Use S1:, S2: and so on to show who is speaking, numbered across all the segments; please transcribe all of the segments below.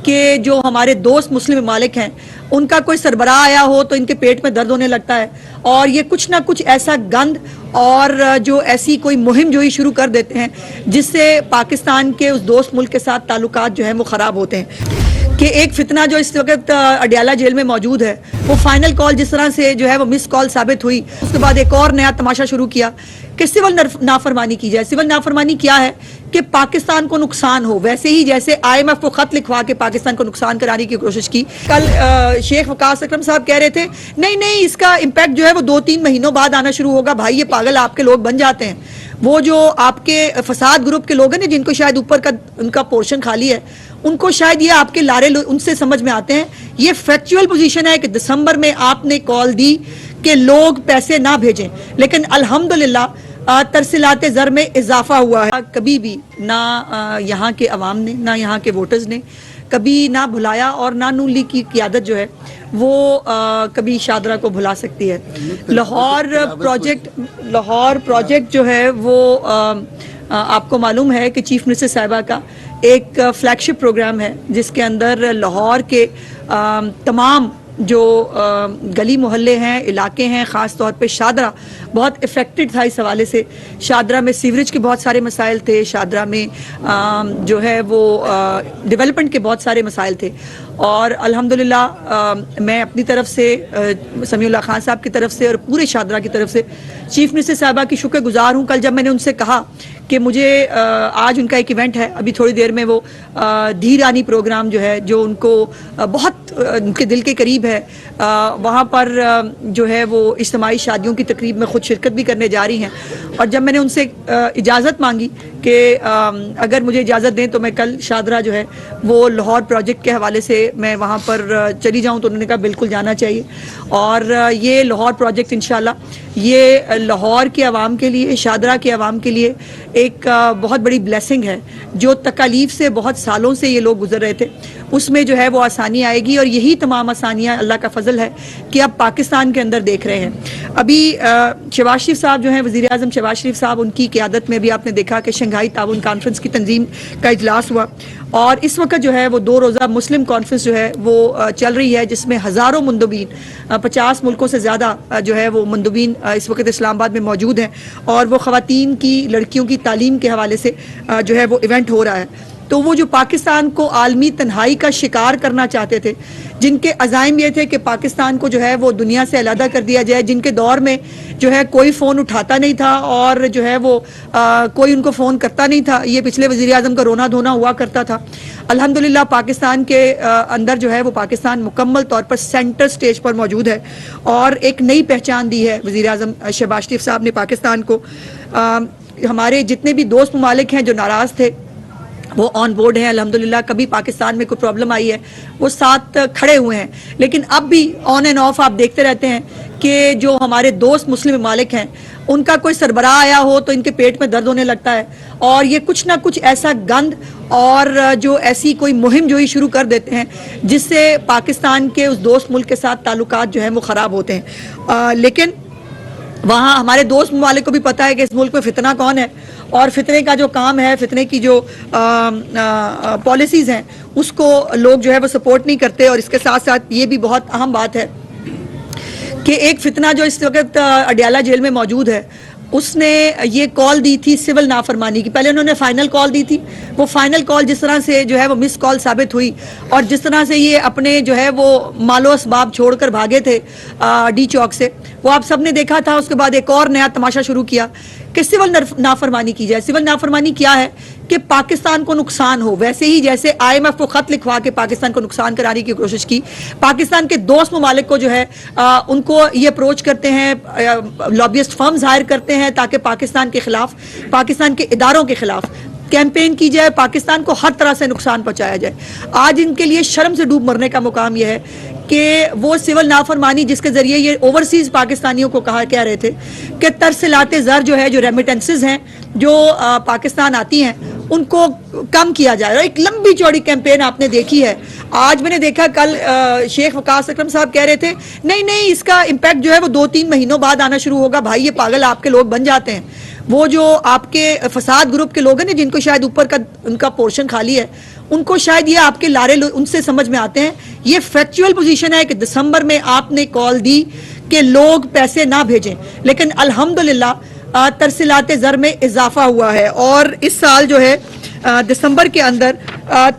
S1: کہ جو ہمارے دوست مسلم ممالک ہیں ان کا کوئی سربراہ آیا ہو تو ان کے پیٹ میں درد ہونے لگتا ہے، اور یہ کچھ نہ کچھ ایسا گند اور جو ایسی کوئی مہم جو ہی شروع کر دیتے ہیں جس سے پاکستان کے اس دوست ملک کے ساتھ تعلقات جو ہیں وہ خراب ہوتے ہیں۔ کہ ایک فتنہ جو اس وقت اڈیالہ جیل میں موجود ہے، وہ فائنل کال جس طرح سے جو ہے وہ مس کال ثابت ہوئی، اس کے بعد ایک اور نیا تماشا شروع کیا کہ سول نافرمانی کی جائے۔ سول نافرمانی کیا ہے کہ پاکستان کو نقصان ہو، ویسے ہی جیسے IMF کو خط لکھوا کے پاکستان کو نقصان کرانے کی کوشش کی۔ کل شیخ وقاص اکرم صاحب کہہ رہے تھے نہیں اس کا امپیکٹ جو ہے وہ 2-3 مہینوں بعد آنا شروع ہوگا۔ بھائی یہ پاگل آپ کے لوگ بن جاتے ہیں، وہ جو آپ کے فساد گروپ کے لوگ ہیں جن کو شاید اوپر کا ان کا پورشن خالی ہے، ان کو شاید یہ آپ کے لارے ان سے سمجھ میں آتے ہیں۔ یہ فیکچوئل پوزیشن ہے کہ دسمبر میں آپ نے کال دی کہ لوگ پیسے نہ بھیجیں، لیکن الحمدللہ ترسیلات زر میں اضافہ ہوا ہے۔ کبھی بھی نہ یہاں کے عوام نے، نہ یہاں کے ووٹرز نے کبھی نہ بھلایا، اور نہ نون لیگ کی قیادت جو ہے وہ کبھی شادرہ کو بھلا سکتی ہے۔ لاہور پروجیکٹ جو ہے وہ آپ کو معلوم ہے کہ چیف منسٹر صاحبہ کا ایک فلیگ شپ پروگرام ہے جس کے اندر لاہور کے تمام جو گلی محلے ہیں، علاقے ہیں، خاص طور پہ شادرہ بہت افیکٹڈ تھا اس حوالے سے۔ شادرہ میں سیوریج کے بہت سارے مسائل تھے، شادرہ میں جو ہے وہ ڈیولپمنٹ کے بہت سارے مسائل تھے، اور الحمدللہ میں اپنی طرف سے، سمیع اللہ خان صاحب کی طرف سے اور پورے شادرہ کی طرف سے چیف منسٹر صاحبہ کی شکر گزار ہوں۔ کل جب میں نے ان سے کہا کہ مجھے آج ان کا ایک ایونٹ ہے، ابھی تھوڑی دیر میں وہ دھی رانی پروگرام جو ہے جو ان کو بہت ان کے دل کے قریب ہے، وہاں پر جو ہے وہ اجتماعی شادیوں کی تقریب میں خود شرکت بھی کرنے جا رہی ہیں، اور جب میں نے ان سے اجازت مانگی کہ اگر مجھے اجازت دیں تو میں کل شادرہ جو ہے وہ لاہور پروجیکٹ کے حوالے سے میں وہاں پر چلی جاؤں، تو انہوں نے کہا بالکل جانا چاہیے۔ اور یہ لاہور پروجیکٹ انشاءاللہ یہ لاہور کے عوام کے لیے، شادرہ کے عوام کے لیے ایک بہت بڑی بلیسنگ ہے۔ جو تکالیف سے بہت سالوں سے یہ لوگ گزر رہے تھے اس میں جو ہے وہ آسانی آئے گی، اور یہی تمام آسانیاں اللہ کا فضل ہے کہ اب پاکستان کے اندر دیکھ رہے ہیں۔ ابھی شہباز شریف صاحب جو ہیں وزیر اعظم شہباز شریف صاحب، ان کی قیادت میں بھی آپ نے دیکھا کہ شنگھائی تعاون کانفرنس کی تنظیم کا اجلاس ہوا، اور اس وقت جو ہے وہ 2 روزہ مسلم کانفرنس جو ہے وہ چل رہی ہے، جس میں ہزاروں مندوبین 50 ملکوں سے زیادہ جو ہے وہ مندوبین اس وقت اسلام آباد میں موجود ہیں، اور وہ خواتین کی، لڑکیوں کی تعلیم کے حوالے سے جو ہے وہ ایونٹ ہو رہا ہے۔ تو وہ جو پاکستان کو عالمی تنہائی کا شکار کرنا چاہتے تھے، جن کے عزائم یہ تھے کہ پاکستان کو جو ہے وہ دنیا سے علیحدہ کر دیا جائے، جن کے دور میں جو ہے کوئی فون اٹھاتا نہیں تھا اور جو ہے وہ کوئی ان کو فون کرتا نہیں تھا، یہ پچھلے وزیر اعظم کا رونا دھونا ہوا کرتا تھا۔ الحمدللہ پاکستان کے اندر جو ہے وہ پاکستان مکمل طور پر سینٹر سٹیج پر موجود ہے، اور ایک نئی پہچان دی ہے وزیر اعظم شہباز شریف صاحب نے پاکستان کو۔ ہمارے جتنے بھی دوست ممالک ہیں جو ناراض تھے وہ آن بورڈ ہیں الحمدللہ، کبھی پاکستان میں کوئی پرابلم آئی ہے وہ ساتھ کھڑے ہوئے ہیں، لیکن اب بھی آن اینڈ آف آپ دیکھتے رہتے ہیں کہ جو ہمارے دوست مسلم ممالک ہیں ان کا کوئی سربراہ آیا ہو تو ان کے پیٹ میں درد ہونے لگتا ہے، اور یہ کچھ نہ کچھ ایسا گند اور جو ایسی کوئی مہم جو ہی شروع کر دیتے ہیں جس سے پاکستان کے اس دوست ملک کے ساتھ تعلقات جو ہیں وہ خراب ہوتے ہیں۔ لیکن وہاں ہمارے دوست ممالک کو بھی پتہ ہے کہ اس ملک میں فتنہ کون ہے، اور فتنے کا جو کام ہے، فتنے کی جو پالیسیز ہیں اس کو لوگ جو ہے وہ سپورٹ نہیں کرتے۔ اور اس کے ساتھ ساتھ یہ بھی بہت اہم بات ہے کہ ایک فتنہ جو اس وقت اڈیالہ جیل میں موجود ہے، اس نے یہ کال دی تھی سول نافرمانی کی۔ پہلے انہوں نے فائنل کال دی تھی، وہ فائنل کال جس طرح سے جو ہے وہ مس کال ثابت ہوئی، اور جس طرح سے یہ اپنے جو ہے وہ مال و اسباب چھوڑ کر بھاگے تھے ڈی چوک سے، وہ آپ سب نے دیکھا تھا۔ اس کے بعد ایک اور نیا تماشا شروع کیا کہ سول نافرمانی کی جائے۔ سول نافرمانی کیا ہے کہ پاکستان کو نقصان ہو، ویسے ہی جیسے IMF کو خط لکھوا کے پاکستان کو نقصان کرانے کی کوشش کی۔ پاکستان کے دوست ممالک کو جو ہے ان کو یہ اپروچ کرتے ہیں، لابیسٹ فرمز ہائر کرتے ہیں تاکہ پاکستان کے خلاف، پاکستان کے اداروں کے خلاف کیمپین کی جائے، پاکستان کو ہر طرح سے نقصان پہنچایا جائے۔ آج ان کے لیے شرم سے ڈوب مرنے کا مقام یہ ہے کہ وہ سول نافرمانی جس کے ذریعے یہ اوورسیز پاکستانیوں کو کہہ رہے تھے کہ ترسیلات زر جو ہے، جو ریمیٹنسز ہیں جو پاکستان آتی ہیں، ان کو کم کیا جائے۔ ایک لمبی چوڑی کیمپین آپ نے دیکھی ہے۔ آج میں نے دیکھا کل شیخ وقاص اکرم صاحب کہہ رہے تھے نہیں اس کا امپیکٹ جو ہے وہ 2-3 مہینوں بعد آنا شروع ہوگا۔ بھائی یہ پاگل آپ کے لوگ بن جاتے ہیں، وہ جو آپ کے فساد گروپ کے لوگ ہیں جن کو شاید اوپر کا ان کا پورشن خالی ہے، ان کو شاید یہ آپ کے لارے ان سے سمجھ میں آتے ہیں. یہ فیکچوئل پوزیشن ہے کہ دسمبر میں آپ نے کال دی کہ لوگ پیسے نہ بھیجیں، لیکن الحمدللہ ترسیلات زر میں اضافہ ہوا ہے، اور اس سال جو ہے دسمبر کے اندر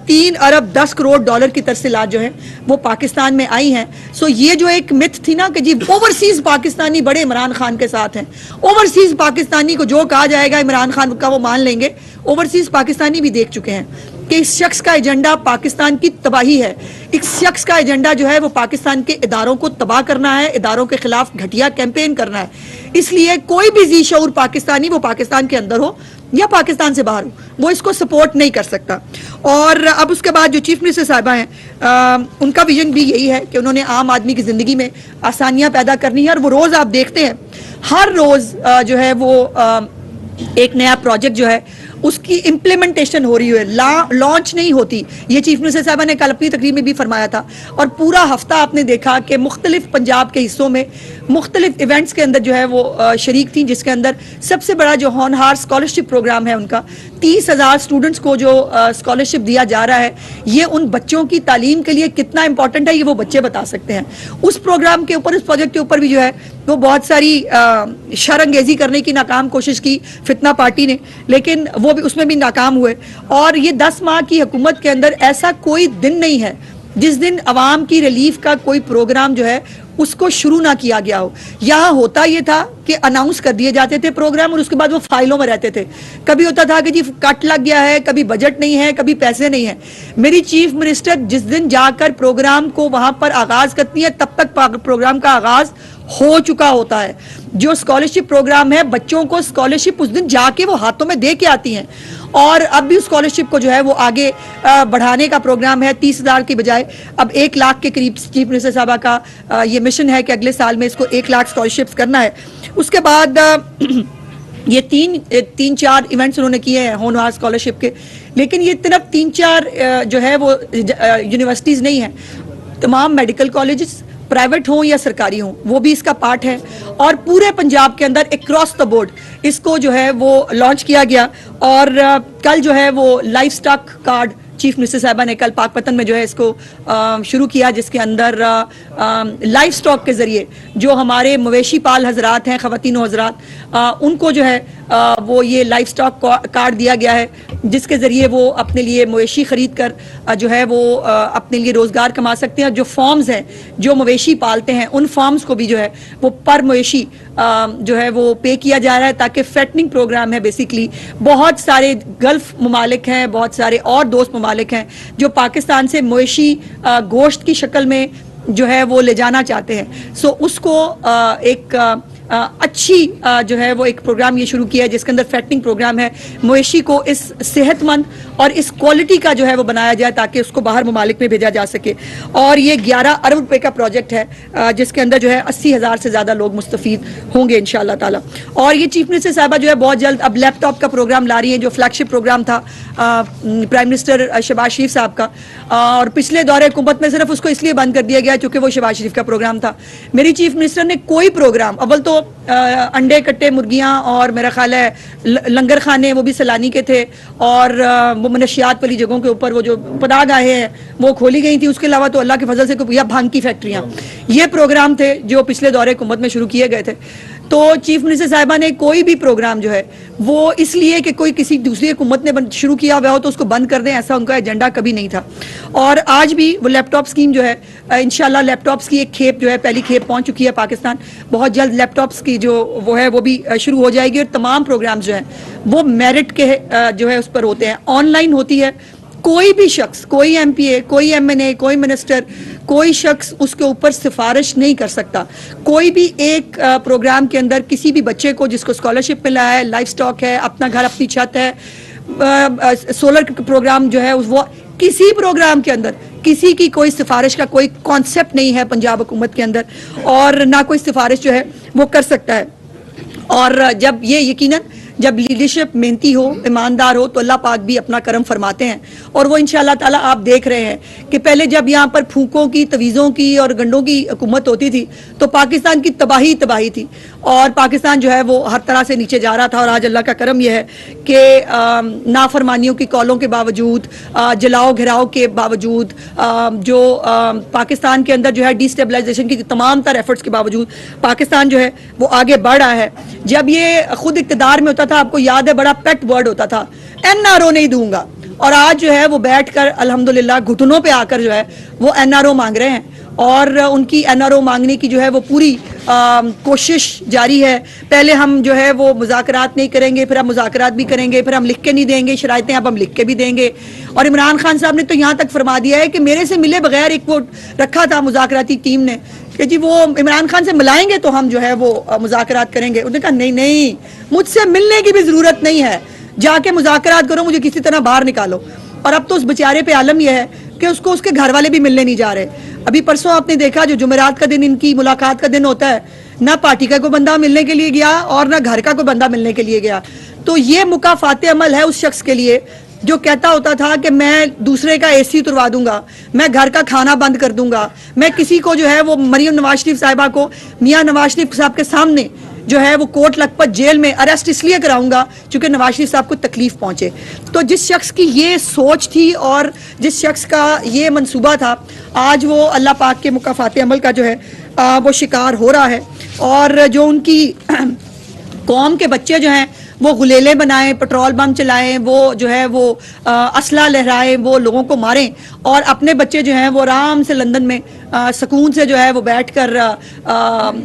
S1: 3 ارب 10 کروڑ ڈالر کی ترسیلات جو ہیں وہ پاکستان میں آئی ہیں. سو یہ جو ایک متھ تھی نا کہ جی اوورسیز پاکستانی بڑے عمران خان کے ساتھ ہیں، اوورسیز پاکستانی کو جو کہا جائے گا عمران خان کا وہ مان لیں گے، اوورسیز پاکستانی بھی دیکھ چکے ہیں کہ اس شخص کا ایجنڈا پاکستان کی تباہی ہے. اس شخص کا ایجنڈا جو ہے وہ پاکستان کے اداروں کو تباہ کرنا ہے، اداروں کے خلاف گھٹیا کیمپین کرنا ہے. اس لیے کوئی بھی ذی شعور پاکستانی، وہ پاکستان کے اندر ہو یا پاکستان سے باہر ہو، وہ اس کو سپورٹ نہیں کر سکتا. اور اب اس کے بعد جو چیف منسٹر صاحبہ ہیں ان کا ویژن بھی یہی ہے کہ انہوں نے عام آدمی کی زندگی میں آسانیاں پیدا کرنی ہے. اور وہ روز آپ دیکھتے ہیں ہر روز جو ہے وہ ایک نیا پروجیکٹ جو ہے اس کی امپلیمنٹیشن ہو رہی ہے، لانچ نہیں ہوتی. یہ چیف منسٹر صاحبہ نے کل اپنی تقریر میں بھی فرمایا تھا. اور پورا ہفتہ آپ نے دیکھا کہ مختلف پنجاب کے حصوں میں مختلف ایونٹس کے اندر جو ہے وہ شریک تھیں، جس کے اندر سب سے بڑا جو ہونہار اسکالرشپ پروگرام ہے ان کا 30,000 اسٹوڈنٹس کو جو اسکالرشپ دیا جا رہا ہے. یہ ان بچوں کی تعلیم کے لیے کتنا امپورٹنٹ ہے یہ وہ بچے بتا سکتے ہیں. اس پروگرام کے اوپر، اس پروجیکٹ کے اوپر بھی جو ہے وہ بہت ساری شر انگیزی کرنے کی ناکام کوشش کی فتنہ پارٹی نے، لیکن وہ بھی اس میں بھی ناکام ہوئے. اور یہ 10 ماہ کی حکومت کے اندر ایسا کوئی دن نہیں ہے جس دن عوام کی ریلیف کا کوئی پروگرام جو ہے اس کو شروع نہ کیا گیا ہو. یہاں ہوتا یہ تھا کہ اناؤنس کر دیے جاتے تھے پروگرام اور اس کے بعد وہ فائلوں میں رہتے تھے. کبھی ہوتا تھا کہ جی کٹ لگ گیا ہے، کبھی بجٹ نہیں ہے، کبھی پیسے نہیں ہیں. میری چیف منسٹر جس دن جا کر پروگرام کو وہاں پر آغاز کرتی ہے تب تک پروگرام کا آغاز ہو چکا ہوتا ہے. جو اسکالرشپ پروگرام ہے بچوں کو اسکالرشپ اس دن جا کے وہ ہاتھوں میں دے کے آتی ہیں. اور اب بھی اسکالرشپ کو جو ہے وہ آگے بڑھانے کا پروگرام ہے. 30,000 کی بجائے اب 1 لاکھ کے قریب چیف منسٹر صاحبہ کا یہ مشن ہے کہ اگلے سال میں اس کو 1 لاکھ اسکالرشپس کرنا ہے. اس کے بعد یہ 3-4 ایونٹس انہوں نے کیے ہیں ہونہار اسکالرشپ کے. لیکن یہ صرف 3-4 جو ہے وہ یونیورسٹیز نہیں ہیں، تمام میڈیکل کالجز پرائیویٹ ہوں یا سرکاری ہوں وہ بھی اس کا پارٹ ہے. اور پورے پنجاب کے اندر اکراس دا بورڈ اس کو جو ہے وہ لانچ کیا گیا. اور کل جو ہے وہ life stock card chief minister صاحبہ نے کل پاک پتن میں جو ہے اس کو شروع کیا، جس کے اندر لائف سٹاک کے ذریعے جو ہمارے مویشی پال حضرات ہیں، خواتین و حضرات، ان کو جو ہے وہ یہ لائف سٹاک کارڈ دیا گیا ہے، جس کے ذریعے وہ اپنے لیے مویشی خرید کر جو ہے وہ اپنے لیے روزگار کما سکتے ہیں. جو فارمز ہیں جو مویشی پالتے ہیں ان فارمز کو بھی جو ہے وہ پر مویشی جو ہے وہ پے کیا جا رہا ہے، تاکہ فیٹننگ پروگرام ہے. بیسیکلی بہت سارے گلف ممالک ہیں، بہت سارے اور دوست ممالک ہیں جو پاکستان سے مویشی گوشت کی شکل میں جو ہے وہ لے جانا چاہتے ہیں. سو اس کو ایک اچھی جو ہے وہ ایک پروگرام یہ شروع کیا ہے جس کے اندر فیٹنگ پروگرام ہے. مویشی کو اس صحت مند اور اس کوالٹی کا جو ہے وہ بنایا جائے تاکہ اس کو باہر ممالک میں بھیجا جا سکے. اور یہ 11 ارب روپے کا پروجیکٹ ہے جس کے اندر جو ہے 80,000 سے زیادہ لوگ مستفید ہوں گے انشاءاللہ تعالی. اور یہ چیف منسٹر صاحبہ جو ہے بہت جلد اب لیپ ٹاپ کا پروگرام لا رہی ہیں، جو فلیگ شپ پروگرام تھا پرائم منسٹر شہباز شریف صاحب کا. اور پچھلے دور حکومت میں صرف اس کو اس لیے بند کر دیا گیا کیونکہ وہ شہباز شریف کا پروگرام تھا. میری چیف منسٹر نے کوئی پروگرام، اول تو انڈے کٹے مرغیاں اور میرا خیال ہے لنگر خانے وہ بھی سیلانی کے تھے، اور وہ منشیات والی جگہوں کے اوپر وہ جو پناہ گاہیں ہیں وہ کھولی گئی تھی. اس کے علاوہ تو اللہ کے فضل سے یا بھانگ کی فیکٹریاں، یہ پروگرام تھے جو پچھلے دور حکومت میں شروع کیے گئے تھے. تو چیف منسٹر صاحبہ نے کوئی بھی پروگرام جو ہے وہ اس لیے کہ کوئی کسی دوسری حکومت نے شروع کیا ہوا ہو تو اس کو بند کر دیں، ایسا ان کا ایجنڈا کبھی نہیں تھا. اور آج بھی وہ لیپ ٹاپ اسکیم جو ہے انشاءاللہ لیپ ٹاپس کی ایک کھیپ جو ہے پہلی کھیپ پہنچ چکی ہے پاکستان. بہت جلد لیپ ٹاپس کی جو وہ ہے وہ بھی شروع ہو جائے گی. اور تمام پروگرامز جو ہیں وہ میرٹ کے جو ہے اس پر ہوتے ہیں، آن لائن ہوتی ہے. کوئی بھی شخص، کوئی ایم پی اے، کوئی ایم این اے، کوئی منسٹر، کوئی شخص اس کے اوپر سفارش نہیں کر سکتا. کوئی بھی ایک پروگرام کے اندر کسی بھی بچے کو جس کو اسکالرشپ ملا ہے، لائف سٹاک ہے، اپنا گھر اپنی چھت ہے، سولر پروگرام جو ہے وہ کسی پروگرام کے اندر کسی کی کوئی سفارش کا کوئی کانسیپٹ نہیں ہے پنجاب حکومت کے اندر، اور نہ کوئی سفارش جو ہے وہ کر سکتا ہے. اور جب یہ یقیناً جب لیڈرشپ محنتی ہو, ایماندار ہو, تو اللہ پاک بھی اپنا کرم فرماتے ہیں. اور وہ انشاءاللہ تعالیٰ آپ دیکھ رہے ہیں کہ پہلے جب یہاں پر پھونکوں کی, تویزوں کی اور گنڈوں کی حکومت ہوتی تھی تو پاکستان کی تباہی تھی, اور پاکستان جو ہے وہ ہر طرح سے نیچے جا رہا تھا. اور آج اللہ کا کرم یہ ہے کہ نافرمانیوں کی کالوں کے باوجود, جلاؤ گھراؤ کے باوجود, جو پاکستان کے اندر جو ہے ڈی اسٹیبلائزیشن کی تمام تر ایفرٹس کے باوجود پاکستان جو ہے وہ آگے بڑھ رہا ہے. جب یہ خود اقتدار میں ہوتا تھا, آپ کو یاد ہے بڑا پیٹ ورڈ ہوتا تھا, NRO نہیں دوں گا, اور آج جو ہے وہ بیٹھ کر الحمدللہ گھٹنوں پہ آ کر جو ہے وہ NRO مانگ رہے ہیں. اور ان کی NRO مانگنے کی جو ہے وہ پوری کوشش جاری ہے. پہلے ہم جو ہے وہ مذاکرات نہیں کریں گے, پھر ہم مذاکرات بھی کریں گے, پھر ہم لکھ کے نہیں دیں گے شرائطیں, اب ہم لکھ کے بھی دیں گے. اور عمران خان صاحب نے تو یہاں تک فرما دیا ہے کہ میرے سے ملے بغیر ایک وہ رکھا تھا مذاکراتی ٹیم نے کہ جی وہ عمران خان سے ملائیں گے تو ہم جو ہے وہ مذاکرات کریں گے. انہوں نے کہا نہیں, مجھ سے ملنے کی بھی ضرورت نہیں ہے, جا کے مذاکرات کرو, مجھے کسی طرح باہر نکالو. اور اب تو اس بیچارے پہ عالم یہ ہے کہ اس کو اس کے گھر والے بھی ملنے نہیں جا رہے. ابھی پرسوں آپ نے دیکھا جو جمعرات کا دن ان کی ملاقات کا دن ہوتا ہے, نہ پارٹی کا کوئی بندہ ملنے کے لیے گیا اور نہ گھر کا کوئی بندہ ملنے کے لیے گیا. تو یہ مکافات عمل ہے اس شخص کے لیے جو کہتا ہوتا تھا کہ میں دوسرے کا AC اتروا دوں گا, میں گھر کا کھانا بند کر دوں گا, میں کسی کو جو ہے وہ مریم نواز شریف صاحبہ کو میاں نواز شریف صاحب کے سامنے جو ہے وہ کوٹ لکھپت جیل میں اریسٹ اس لیے کراؤں گا چونکہ نواز شریف صاحب کو تکلیف پہنچے. تو جس شخص کی یہ سوچ تھی اور جس شخص کا یہ منصوبہ تھا, آج وہ اللہ پاک کے مکافات عمل کا جو ہے وہ شکار ہو رہا ہے. اور جو ان کی قوم کے بچے جو ہیں وہ غلیلے بنائیں, پٹرول بم چلائیں, وہ جو ہے وہ اسلحہ لہرائیں, وہ لوگوں کو ماریں, اور اپنے بچے جو ہیں وہ آرام سے لندن میں سکون سے جو ہے وہ بیٹھ کر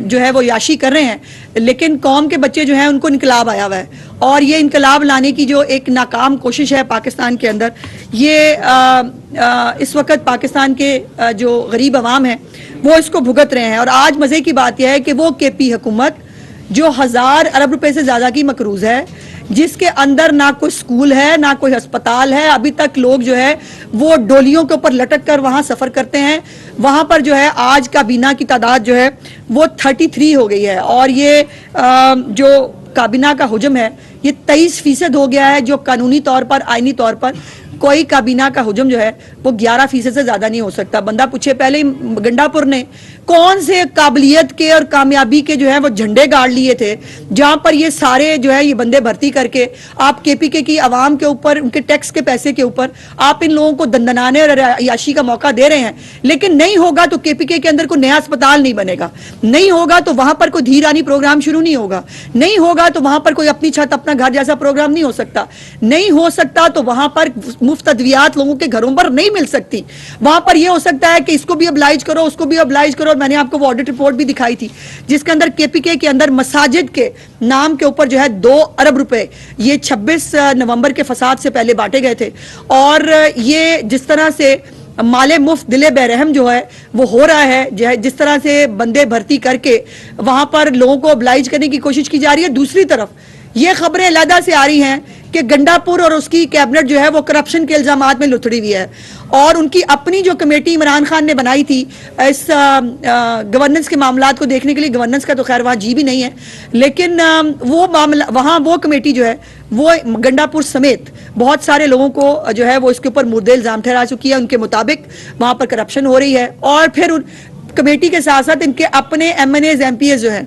S1: جو ہے وہ یاشی کر رہے ہیں. لیکن قوم کے بچے جو ہیں ان کو انقلاب آیا ہوا ہے, اور یہ انقلاب لانے کی جو ایک ناکام کوشش ہے پاکستان کے اندر, یہ اس وقت پاکستان کے جو غریب عوام ہیں وہ اس کو بھگت رہے ہیں. اور آج مزے کی بات یہ ہے کہ وہ KP حکومت جو 1000 ارب روپے سے زیادہ کی مقروض ہے, جس کے اندر نہ کوئی سکول ہے نہ کوئی ہسپتال ہے, ابھی تک لوگ جو ہے وہ ڈولیوں کے اوپر لٹک کر وہاں سفر کرتے ہیں. وہاں پر جو ہے آج کابینہ کی تعداد جو ہے وہ 33 ہو گئی ہے, اور یہ جو کابینہ کا حجم ہے یہ 23% ہو گیا ہے, جو قانونی طور پر, آئینی طور پر کوئی کابینہ کا حجم جو ہے وہ 11% سے زیادہ نہیں ہو سکتا. بندہ پوچھے پہلے ہی گنڈا پور نے کون سے قابلیت کے اور کامیابی کے جو ہے وہ جھنڈے گاڑ لیے تھے, جہاں پر یہ سارے جو ہے یہ بندے بھرتی کر کے آپ KPK کی عوام کے اوپر, ان کے ٹیکس کے پیسے کے اوپر آپ ان لوگوں کو دندنانے اور عیاشی کا موقع دے رہے ہیں. لیکن نہیں ہوگا تو KPK کے اندر کوئی نیا اسپتال نہیں بنے گا, نہیں ہوگا تو وہاں پر کوئی دھیرانی پروگرام شروع نہیں ہوگا, نہیں ہوگا تو وہاں پر کوئی اپنی چھت اپنا گھر جیسا پروگرام نہیں ہو سکتا, نہیں ہو سکتا تو وہاں پر مفت ادویات لوگوں کے گھروں پر نہیں مل سکتی. وہاں پر یہ ہو سکتا ہے کہ اس کو بھی ابلائج کرو, اس کو بھی ابلائج کرو. میں نے آپ کو وہ آڈٹ رپورٹ بھی دکھائی تھی جس کے اندر KPK کے اندر مساجد کے نام کے اوپر جو ہے 2 ارب روپے یہ 26 نومبر کے فساد سے پہلے بانٹے گئے تھے. اور یہ جس طرح سے مال مفت دل بے رحم جو ہے وہ ہو رہا ہے, جس طرح سے بندے بھرتی کر کے وہاں پر لوگوں کو ابلائج کرنے کی کوشش کی جا رہی ہے. دوسری طرف یہ خبریں علیحدہ سے آ رہی ہیں کہ گنڈا پور اور اس کی کیبنٹ جو ہے وہ کرپشن کے الزامات میں لتڑی ہوئی ہے, اور ان کی اپنی جو کمیٹی عمران خان نے بنائی تھی اس گورننس کے معاملات کو دیکھنے کے لیے, گورننس کا تو خیر وہاں جی بھی نہیں ہے, لیکن وہ معاملہ وہاں وہ کمیٹی جو ہے وہ گنڈا پور سمیت بہت سارے لوگوں کو جو ہے وہ اس کے اوپر مردے الزام ٹھہرا چکی ہے. ان کے مطابق وہاں پر کرپشن ہو رہی ہے, اور پھر کمیٹی کے ساتھ ساتھ ان کے اپنے MNAs MPs جو ہیں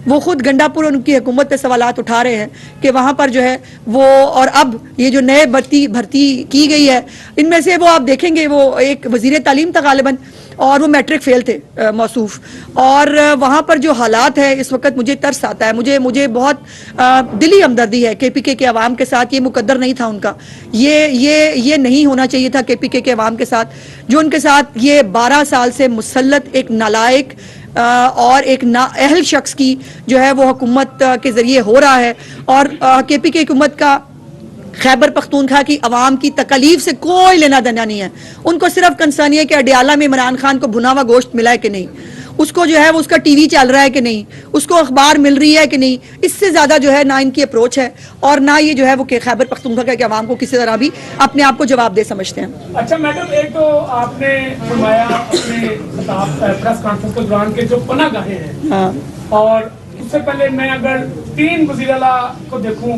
S1: وہ خود گنڈا پور ان کی حکومت پہ سوالات اٹھا رہے ہیں کہ وہاں پر جو ہے وہ, اور اب یہ جو نئے بھرتی کی گئی ہے ان میں سے وہ آپ دیکھیں گے وہ ایک وزیر تعلیم تھا غالباً, اور وہ میٹرک فیل تھے موصوف. اور وہاں پر جو حالات ہے اس وقت مجھے ترس آتا ہے, مجھے بہت دلی ہمدردی ہے KPK کے عوام کے ساتھ. یہ مقدر نہیں تھا ان کا, یہ نہیں ہونا چاہیے تھا KPK کے عوام کے ساتھ, جو ان کے ساتھ یہ 12 سال سے مسلط ایک نالائق اور ایک نااہل شخص کی جو ہے وہ حکومت کے ذریعے ہو رہا ہے. اور KPK حکومت کا خیبر پختونخوا کی عوام کی تکلیف سے کوئی لینا دینا نہیں ہے. ان کو صرف کنسرن ہے کہ اڈیالہ میں عمران خان کو بھنا ہوا گوشت ملا ہے کہ نہیں, اس کو جو ہے وہ اس کا ٹی وی چل رہا ہے کہ نہیں, اس کو اخبار مل رہی ہے کہ نہیں. اس سے زیادہ جو ہے نہ ان کی اپروچ ہے, اور نہ یہ جو ہے وہ خیبر پختونخوا کے عوام کو کسی طرح بھی اپنے آپ کو جواب دے سمجھتے ہیں.
S2: اچھا میڈم, ایک تو آپ نے فرمایا اپنے پریس کانفرنس کے دوران کے جو پناہ گاہیں ہیں, اور اس سے پہلے میں اگر 3 وزیر اعلیٰ کو دیکھوں